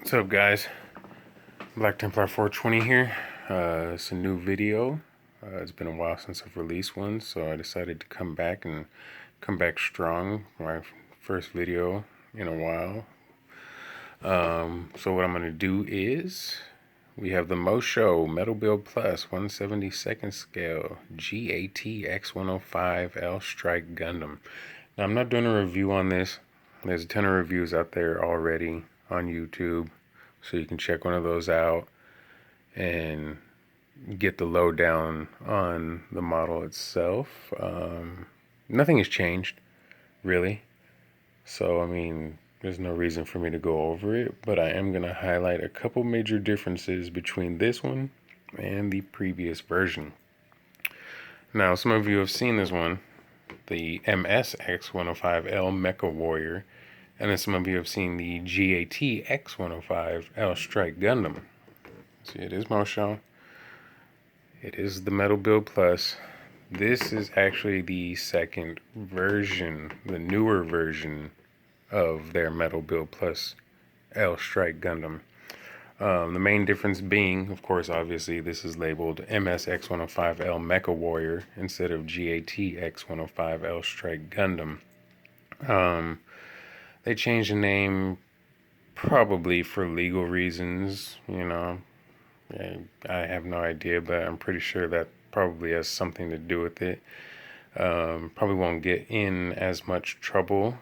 What's up, guys? Black Templar 420 here. It's a new video. It's been a while since I've released one, so I decided to come back and come back strong. My first video in a while. So what I'm going to do is we have the Mosho Metal Build Plus 1/72 scale GAT-X105 L Strike Gundam. Now, I'm not doing a review on this. There's a ton of reviews out there already on YouTube, so you can check one of those out and get the lowdown on the model itself. Nothing has changed, really. So, I mean, there's no reason for me to go over it, but I am going to highlight a couple major differences between this one and the previous version. Now, some of you have seen this one, the MS-X105L Mecha Warrior, and then some of you have seen the GAT-X105L Strike Gundam. See, it is Mosho. It is the Metal Build Plus. This is actually the second version, the newer version of their Metal Build Plus L Strike Gundam. The main difference being, of course, obviously, this is labeled MS-X105L Mecha Warrior instead of GAT-X105L Strike Gundam. They changed the name probably for legal reasons, you know. I have no idea, but I'm pretty sure that probably has something to do with it. Probably won't get in as much trouble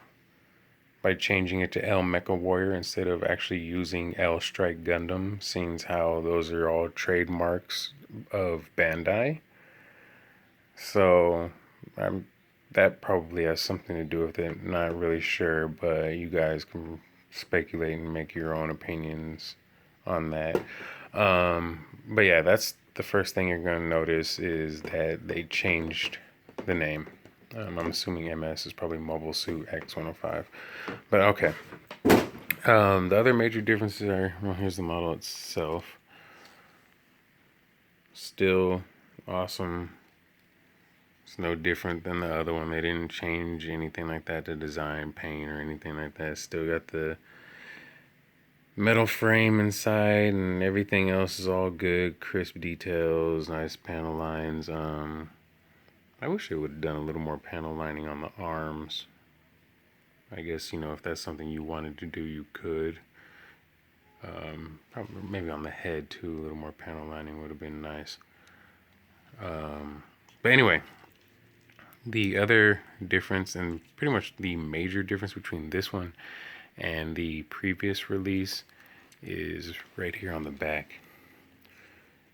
by changing it to L Mecha Warrior instead of actually using L Strike Gundam, seeing how those are all trademarks of Bandai. So that probably has something to do with it. Not really sure, but you guys can speculate and make your own opinions on that. But yeah, that's the first thing you're going to notice is that they changed the name. I'm assuming MS is probably Mobile Suit X105. But okay. The other major differences are, well, here's the model itself. Still awesome. It's no different than the other one. They didn't change anything like that, the design, paint, or anything like that. Still got the metal frame inside, and everything else is all good. Crisp details, nice panel lines. I wish they would have done a little more panel lining on the arms. I guess, you know, if that's something you wanted to do, you could. Probably maybe on the head too, a little more panel lining would have been nice. But anyway, the other difference, and pretty much the major difference between this one and the previous release, is right here on the back.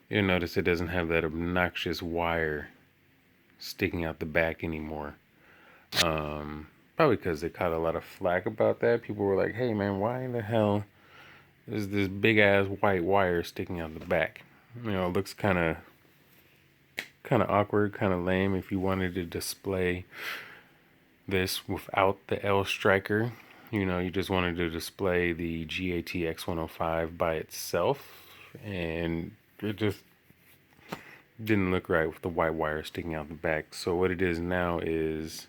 You'll notice it doesn't have that obnoxious wire sticking out the back anymore. Probably because they caught a lot of flack about that. People were like, hey man, why in the hell is this big ass white wire sticking out the back? You know, it looks kind of awkward, kind of lame. If you wanted to display this without the L Striker, you know, you just wanted to display the GAT-X105 by itself, and it just didn't look right with the white wire sticking out the back. So what it is now is,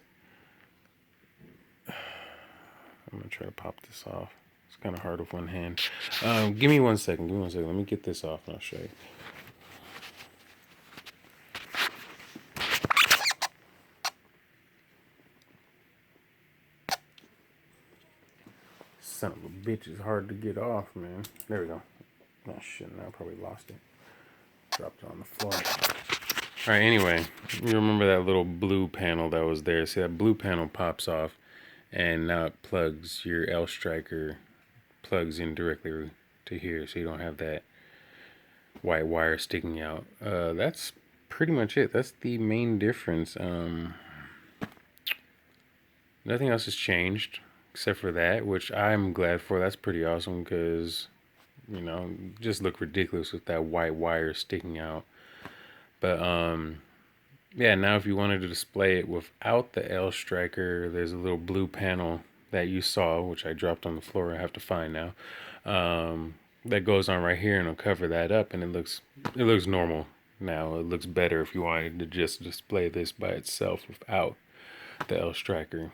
I'm gonna try to pop this off. It's kind of hard with one hand. Give me 1 second. Let me get this off and I'll show you. Son of a bitch is hard to get off, man. There we go. Oh shit, now I probably lost it. Dropped it on the floor. Alright, anyway, you remember that little blue panel that was there? See, that blue panel pops off, and now it plugs your L Striker, plugs in directly to here, so you don't have that white wire sticking out. That's pretty much it. That's the main difference. Nothing else has changed except for that, which I'm glad for. That's pretty awesome because, you know, just look ridiculous with that white wire sticking out. But yeah, now if you wanted to display it without the L Striker, there's a little blue panel that you saw, which I dropped on the floor. I have to find now. That goes on right here, and it'll cover that up, and it looks normal now. It looks better if you wanted to just display this by itself without the L Striker.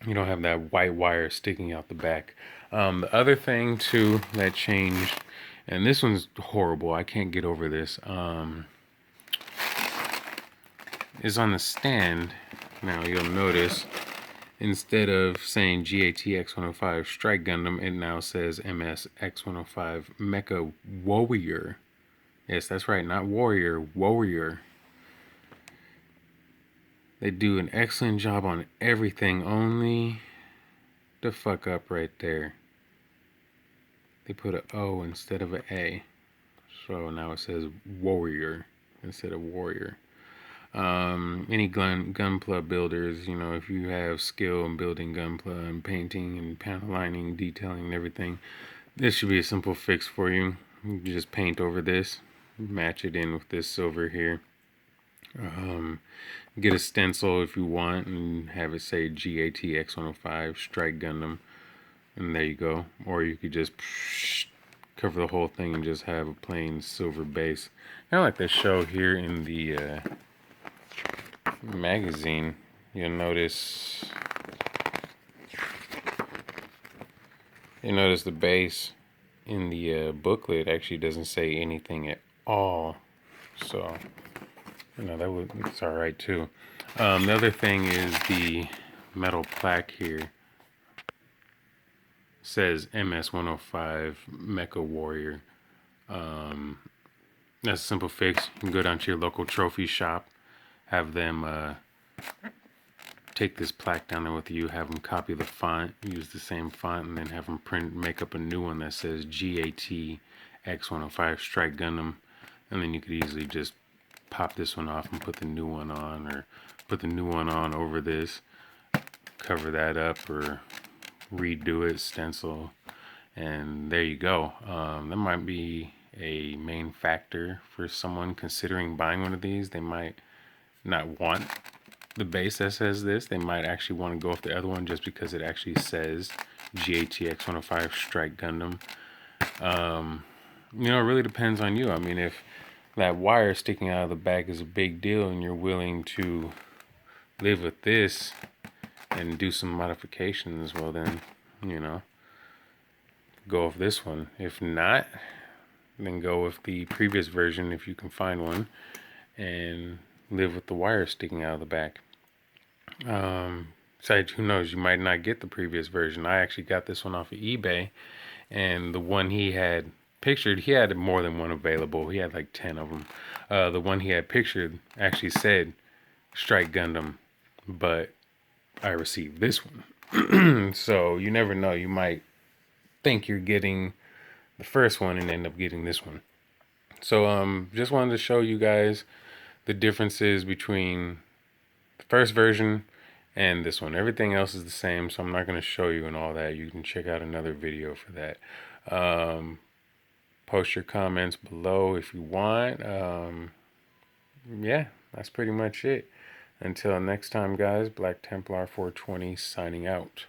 You don't have that white wire sticking out the back. The other thing too that changed, and this one's horrible, I can't get over this, is on the stand. Now you'll notice, instead of saying GAT-X105 Strike Gundam, it now says MS-X105 Mecha Warrior. Yes, that's right, not warrior, warrior. They do an excellent job on everything, only the fuck up right there. They put an O instead of an A. So now it says warrior instead of warrior. Any gunpla builders, you know, if you have skill in building gunpla and painting and panel lining, detailing and everything, this should be a simple fix for you. You just paint over this, match it in with this silver here. Get a stencil if you want and have it say GAT-X105 Strike Gundam, and there you go. Or you could just cover the whole thing and just have a plain silver base. Kind of like they show here in the magazine. You'll notice the base in the booklet actually doesn't say anything at all. So, you know, it's all right too. The other thing is the metal plaque here says MS-105 Mecha Warrior. That's a simple fix. You can go down to your local trophy shop, have them take this plaque down there with you, have them copy the font, use the same font, and then have them make up a new one that says GAT-X105 Strike Gundam, and then you could easily just pop this one off and put the new one on, or put the new one on over this, cover that up, or redo it, stencil, and there you go. That might be a main factor for someone considering buying one of these. They might not want the base that says this. They might actually want to go with the other one just because it actually says GAT-X105 Strike Gundam. You know, it really depends on you. I mean, if that wire sticking out of the back is a big deal and you're willing to live with this and do some modifications, well then, you know, go with this one. If not, then go with the previous version if you can find one, and live with the wire sticking out of the back. Besides, who knows, you might not get the previous version. I actually got this one off of eBay, and the one he had pictured, he had more than one available. He had like 10 of them. The one he had pictured actually said Strike Gundam, but I received this one. So you never know, you might think you're getting the first one and end up getting this one. So just wanted to show you guys the differences between the first version and this one. Everything else is the same, so I'm not going to show you and all that. You can check out another video for that. Post your comments below if you want. Yeah, that's pretty much it. Until next time, guys, Black Templar 420 signing out.